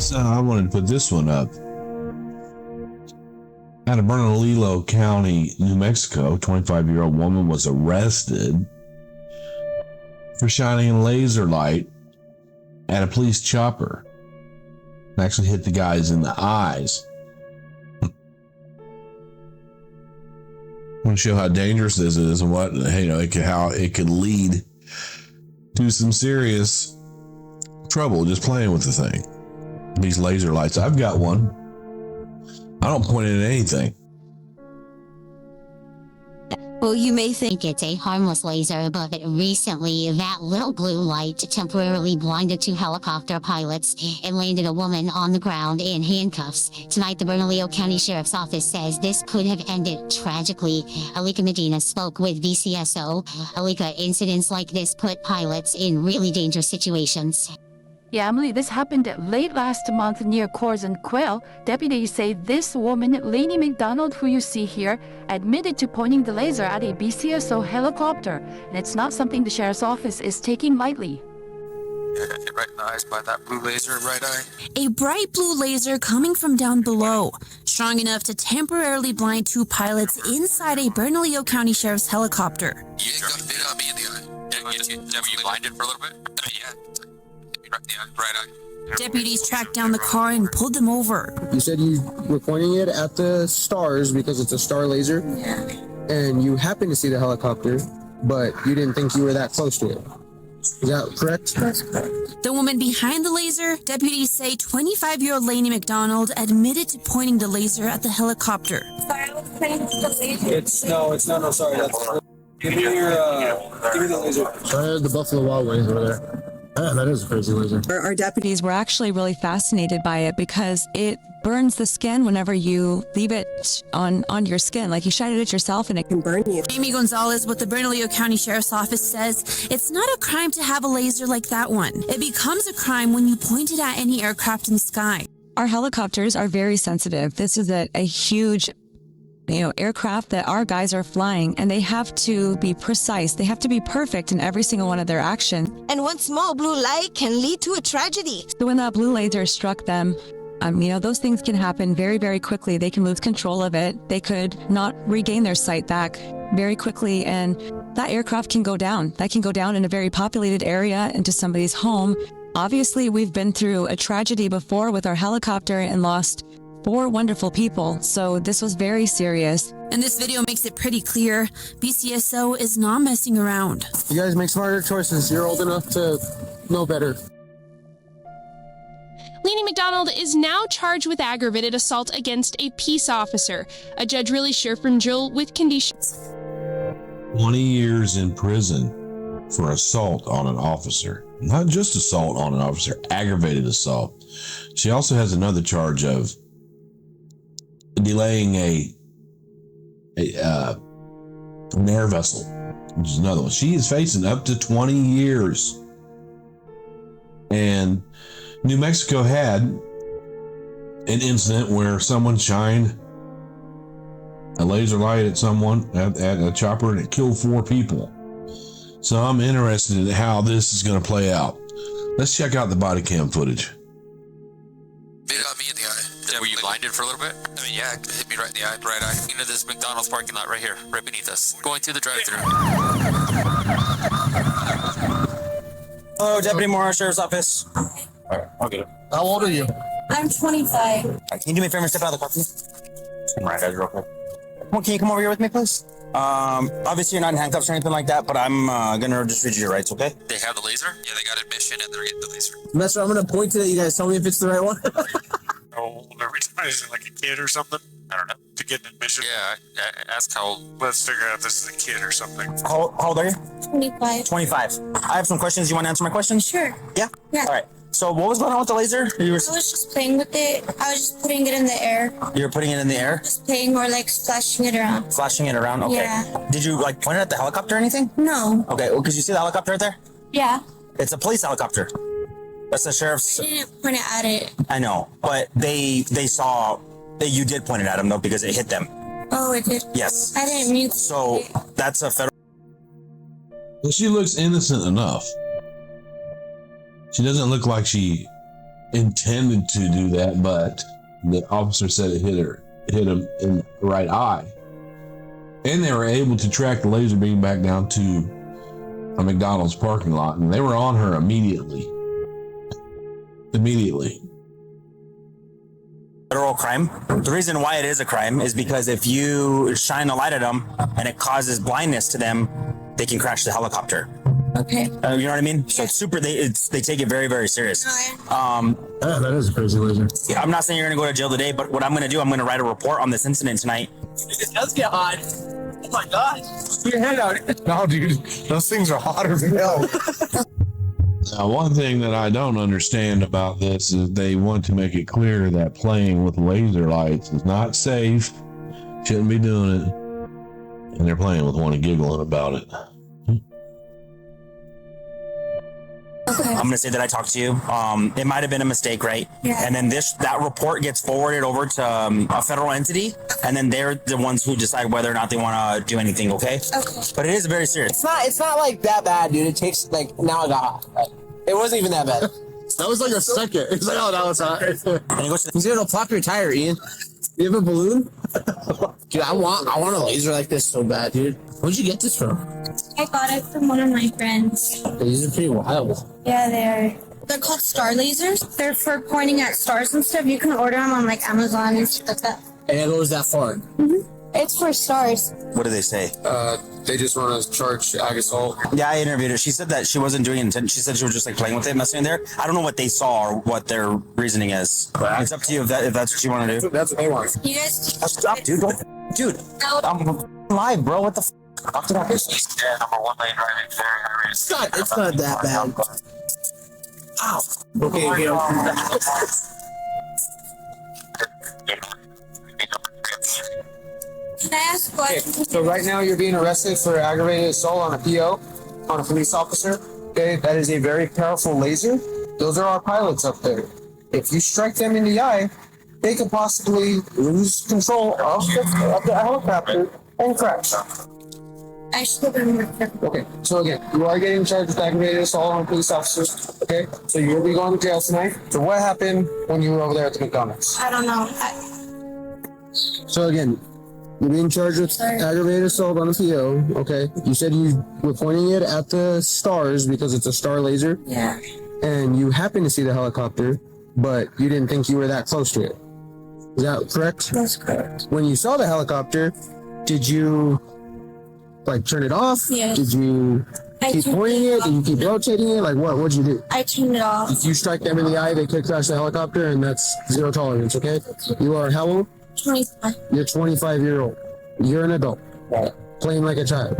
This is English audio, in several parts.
So I wanted to put this one up. Out of Bernalillo County, New Mexico, 25-year-old woman was arrested for shining a laser light at a police chopper. It actually hit the guys in the eyes. I want to show how dangerous this is and what, how it could lead to some serious trouble just playing with the thing. These laser lights. I've got one. I don't point it at anything. Well, you may think it's a harmless laser, but recently that little blue light temporarily blinded two helicopter pilots and landed a woman on the ground in handcuffs. Tonight, the Bernalillo County Sheriff's Office says this could have ended tragically. Alika Medina spoke with VCSO. Alika, incidents like this put pilots in really dangerous situations. Yeah, Emily, this happened late last month near Coors and Quail. Deputies say this woman, Laney Mcdonald, who you see here, admitted to pointing the laser at a BCSO helicopter. And it's not something the sheriff's office is taking lightly. Yeah, got hit right in the eyes by that blue laser, right eye. A bright blue laser coming from down below, strong enough to temporarily blind two pilots inside a Bernalillo County Sheriff's helicopter. Yeah, it got me in the eye. Were you blinded for a little bit? Yeah. Right in the eye, right eye. Deputies tracked down the car and pulled them over. You said you were pointing it at the stars because it's a star laser. Yeah. And you happened to see the helicopter, but you didn't think you were that close to it. Is that correct? That's correct. The woman behind the laser, deputies say 25-year-old Laney Mcdonald admitted to pointing the laser at the helicopter. Sorry, I was pointing the laser. It's no, sorry. Give me the laser. I had the Buffalo Wild Wings over there. Yeah, that is a crazy laser. Our deputies were actually really fascinated by it because it burns the skin whenever you leave it on your skin. Like you shine it at yourself and it can burn you. Amy Gonzalez with the Bernalillo County Sheriff's Office says it's not a crime to have a laser like that one. It becomes a crime when you point it at any aircraft in the sky. Our helicopters are very sensitive. This is a huge aircraft that our guys are flying, and they have to be precise. They have to be perfect in every single one of their actions. And one small blue light can lead to a tragedy. So when that blue laser struck them, those things can happen very, very quickly. They can lose control of it. They could not regain their sight back very quickly, and that aircraft can go down. That can go down in a very populated area into somebody's home. Obviously, we've been through a tragedy before with our helicopter and lost 4 wonderful people, so this was very serious. And this video makes it pretty clear, BCSO is not messing around. You guys make smarter choices. You're old enough to know better. Laney Mcdonald is now charged with aggravated assault against a peace officer. A judge really Sherfin-Drill with conditions. 20 years in prison for assault on an officer. Not just assault on an officer, aggravated assault. She also has another charge of delaying an air vessel, which is another one. She is facing up to 20 years. And New Mexico had an incident where someone shined a laser light at someone at a chopper and it killed 4 people. So I'm interested in how this is going to play out. Let's check out the body cam footage. It got me in the eye. Were you blinded for a little bit? Yeah, it hit me right in the eye, right eye. Into this McDonald's parking lot right here, right beneath us. Going through the drive-thru. Hello, Deputy Moore, Sheriff's Office. Alright, I'll get it. How old are you? I'm 25. Can you do me a favor and step out of the car, please? Come right, guys, real quick. Can you come over here with me, please? Obviously you're not in handcuffs or anything like that, but I'm gonna just read you your rights, okay? They have the laser? Yeah, they got admission and they're getting the laser. Master, I'm gonna point to it. You guys tell me if it's the right one. Oh, every time is it like a kid or something? I don't know. To get an admission? Yeah, ask how old. Let's figure out if this is a kid or something. How old are you? 25. 25. I have some questions. You want to answer my questions? Sure. Yeah? Yeah. All right. So what was going on with the laser? I was just playing with it. I was just putting it in the air. You were putting it in the air? Just playing or like splashing it around. Flashing it around? Okay. Yeah. Did you like point it at the helicopter or anything? No. Okay, well, because you see the helicopter right there? Yeah. It's a police helicopter. That's the sheriff's. I didn't point it at it. I know, but they saw that you did point it at them though because it hit them. Oh, it did? Yes. I didn't mean to. So that's a federal. Well, she looks innocent enough. She doesn't look like she intended to do that, but the officer said it hit him in the right eye. And they were able to track the laser beam back down to a McDonald's parking lot, and they were on her immediately. Federal crime. The reason why it is a crime is because if you shine a light at them and it causes blindness to them, they can crash the helicopter. Okay. You know what I mean? So it's super. They take it very, very serious. That is a crazy laser. Yeah, I'm not saying you're gonna go to jail today, but what I'm gonna do, I'm gonna write a report on this incident tonight. It does get hot. Oh my god! Put your hand out. No, dude, those things are hotter than hell. Now, one thing that I don't understand about this is they want to make it clear that playing with laser lights is not safe, shouldn't be doing it, and they're playing with one and giggling about it. Okay. I'm gonna say that I talked to you. It might have been a mistake, right? Yeah. And then that report gets forwarded over to a federal entity, and then they're the ones who decide whether or not they want to do anything. Okay. Okay. But it is very serious. It's not like that bad, dude. It takes now it got hot. Like, it wasn't even that bad. That was like a second. It's like, oh, that was hot. And it goes to He's gonna pop your tire, Ian. You have a balloon? Dude, I want a laser like this so bad, dude. Where'd you get this from? I got it from one of my friends. These are pretty wild. Yeah, they are. They're called star lasers. They're for pointing at stars and stuff. You can order them on like Amazon and stuff like that. And it goes that far. It's for stars. what do they say? They just want to charge ag assault. Yeah, I interviewed her. She said that she wasn't doing intent. She said she was just like playing with it, messing in there. I don't know what they saw or what their reasoning is. It's up to you if that's what you want to do. That's what they want. You guys. Stop, dude. Dude, I'm live, bro. What the f? Yeah, number 1 lane driving, very high risk. It's not that bad. Ow. Okay, Can I ask what? Okay, so right now you're being arrested for aggravated assault on a PO, on a police officer. Okay, that is a very powerful laser. Those are our pilots up there. If you strike them in the eye, they could possibly lose control of the helicopter and crash. I should have been with them. Okay, so again, you are getting charged with aggravated assault on a police officer. Okay, so you will be going to jail tonight. So what happened when you were over there at the McDonald's? I don't know. So again, you're being charged with aggravated assault on a PO. Okay, you said you were pointing it at the stars because it's a star laser. Yeah. And you happened to see the helicopter, but you didn't think you were that close to it. Is that correct? That's correct. When you saw the helicopter, did you like turn it off? Yes. Did you keep pointing it? Did you keep rotating it? Like what'd you do? I turned it off. If you strike them in the eye, they could crash the helicopter, and that's zero tolerance, okay? You are how old? 25. You're 25-year-old. You're an adult. Playing like a child.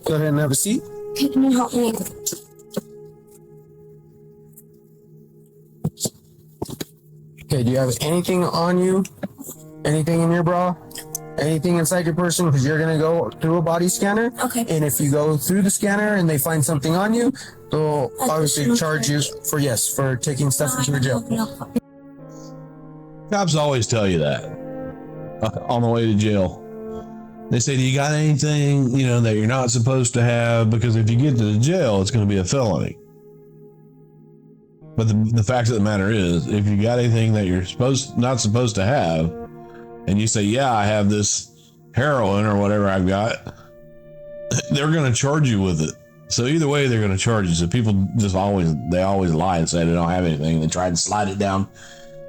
Go ahead and have a seat. Can you help me? Okay, do you have anything on you? Anything in your bra? Anything inside your person? Because you're going to go through a body scanner. Okay. And if you go through the scanner and they find something on you, they'll obviously charge you for taking stuff into the jail. Cops always tell you that on the way to jail. They say, do you got anything, that you're not supposed to have? Because if you get to the jail, it's going to be a felony. But the fact of the matter is, if you got anything that you're not supposed to have, and you say, yeah, I have this heroin or whatever I've got, they're going to charge you with it. So either way, they're going to charge you. So people always lie and say they don't have anything. They try and slide it down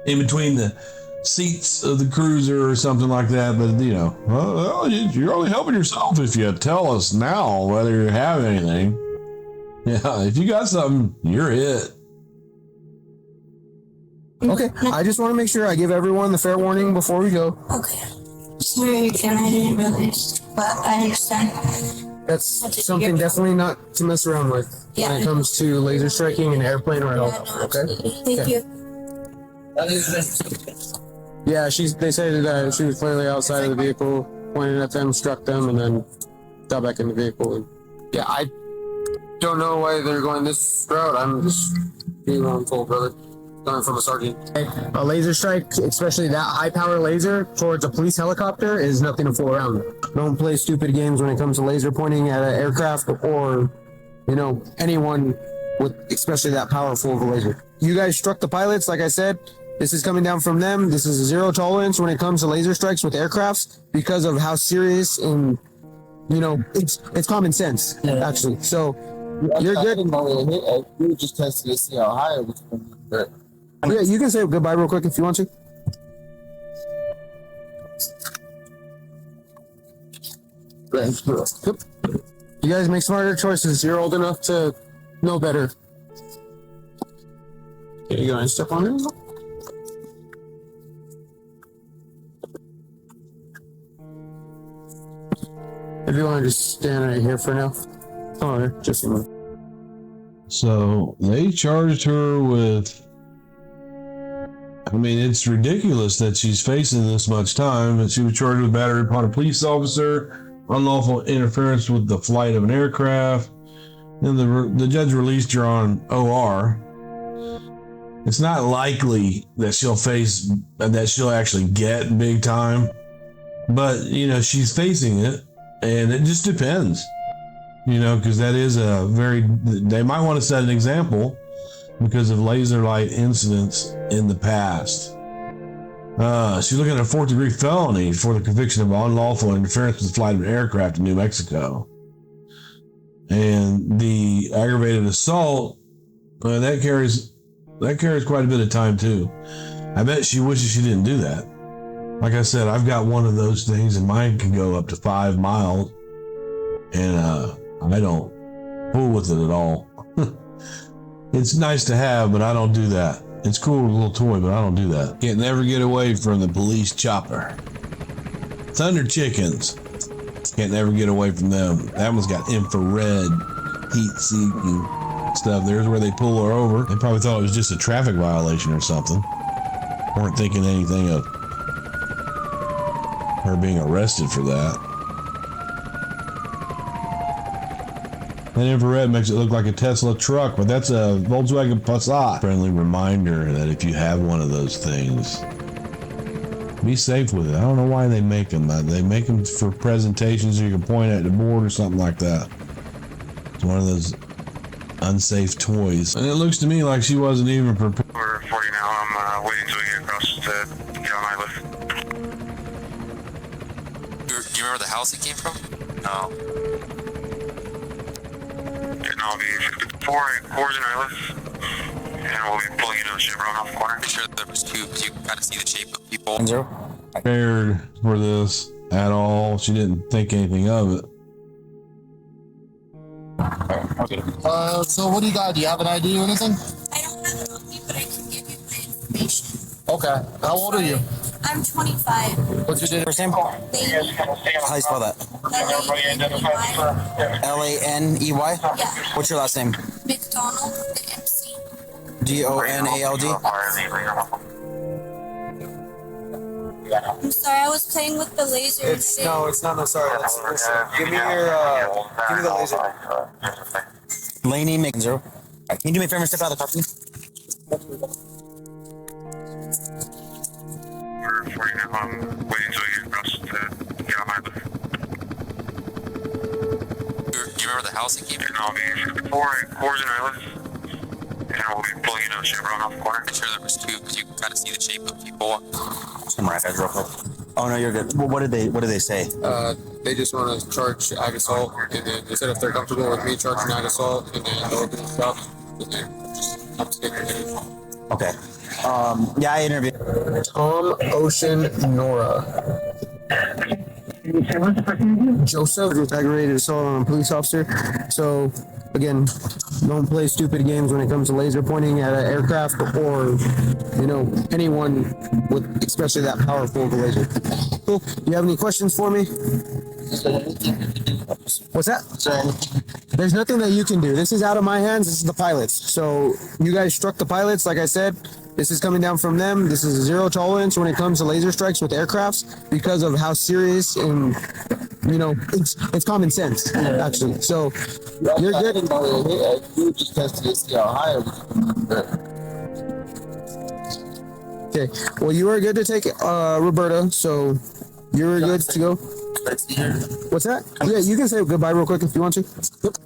in between the seats of the cruiser or something like that. But well, you're only helping yourself if you tell us now whether you have anything. Yeah, if you got something, you're it. Okay, I just want to make sure I give everyone the fair warning before we go. Okay. Sorry again, I didn't realize, but I understand. That's something definitely not to mess around with when it comes to laser striking and airplane or helicopter, okay? Thank you. Yeah, they say that she was clearly outside of the vehicle, pointed at them, struck them, and then got back in the vehicle. And yeah, I don't know why they're going this route. I'm just being on full, brother. Coming from a sergeant. A laser strike, especially that high power laser towards a police helicopter, is nothing to fool around with. Don't play stupid games when it comes to laser pointing at an aircraft or, anyone with especially that powerful of a laser. You guys struck the pilots, like I said. This is coming down from them. This is a zero tolerance when it comes to laser strikes with aircrafts because of how serious and, you know, it's common sense, actually. So you're good. We were just testing to see how high it was. Yeah, you can say goodbye real quick if you want to. Yep. You guys make smarter choices. You're old enough to know better. Here you go and step on it. If you want to just stand right here for now. Oh, just a minute. So they charged her with, I mean, it's ridiculous that she's facing this much time, but she was charged with battery upon a police officer, unlawful interference with the flight of an aircraft, and the judge released her on OR. It's not likely that she'll actually get big time, but, you know, she's facing it, and it just depends. You know, because that is they might want to set an example because of laser light incidents in the past. She's looking at a 4th-degree felony for the conviction of unlawful interference with the flight of an aircraft in New Mexico. And the aggravated assault, that carries quite a bit of time too. I bet she wishes she didn't do that. Like I said, I've got one of those things and mine can go up to 5 miles. And I don't fool with it at all. It's nice to have, but I don't do that. It's cool with a little toy, but I don't do that. Can't never get away from the police chopper. Thunder chickens. Can't never get away from them. That one's got infrared heat seeking stuff. There's where they pull her over. They probably thought it was just a traffic violation or something. Weren't thinking anything of her being arrested for that. That infrared makes it look like a Tesla truck, but that's a Volkswagen Passat. Friendly reminder that if you have one of those things, be safe with it. I don't know why they make them. They make them for presentations so you can point at the board or something like that. It's one of those unsafe toys. And it looks to me like she wasn't even prepared. We're 40 now. I'm waiting till we get across to get on my list. Do you remember the house it came from? No. And I'll be 54 at Coors and Islas. And we'll be pulling into the Chevron off the corner. Make sure there was 2 because you kind of see the shape of people. Prepared for this at all. She didn't think anything of it. Okay. So what do you got? Do you have an ID or anything? I don't have it on me, but I can give you my information. Okay. How old are you? I'm 25. What's your first name? How do you spell that? Laney. Laney? Yeah. What's your last name? McDonald, the MC. Donald? I'm sorry, I was playing with the laser. It's not. No, sorry. Listen, give me the laser. Laney Mcdonald. Can you do me a favor and step out of the car, please? We're 40 now. I'm waiting till we get across to get on my list. Do you remember the house it came from? And I'll be 54 at Coors and Islas. And we'll be pulling into the Chevron off the corner. Make sure there was 2 because you kind of see the shape of people. Come right, guys, real quick. Oh no, you're good. Well, what did they say? They just want to charge ag assault, and then they said if they're comfortable with me charging ag assault, and then they'll open stuff, and then just have to take your name. Okay. Yeah, I interviewed Tom, Ocean, Nora. Joseph with aggravated assault on a police officer. So, again, don't play stupid games when it comes to laser pointing at an aircraft or, you know, anyone with especially that powerful of a laser. Cool. Do you have any questions for me? What's that? There's nothing that you can do. This is out of my hands. This is the pilots. So you guys struck the pilots, like I said. This is coming down from them. This is a zero tolerance when it comes to laser strikes with aircrafts because of how serious and, you know, it's common sense, actually. So you're good. We were just testing to see how high it was. Okay. Well, you are good to take Roberta. So you're good to go. What's that? Yeah, you can say goodbye real quick if you want to. Yep.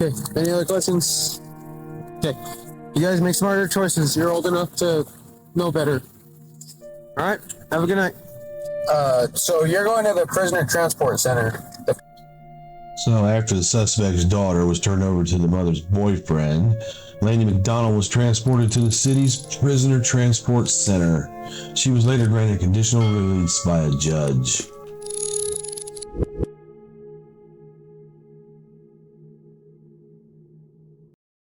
Okay. Any other questions? Okay. You guys make smarter choices. You're old enough to know better. All right. Have a good night. So you're going to the prisoner transport center. So after the suspect's daughter was turned over to the mother's boyfriend, Laney Mcdonald was transported to the city's prisoner transport center. She was later granted conditional release by a judge.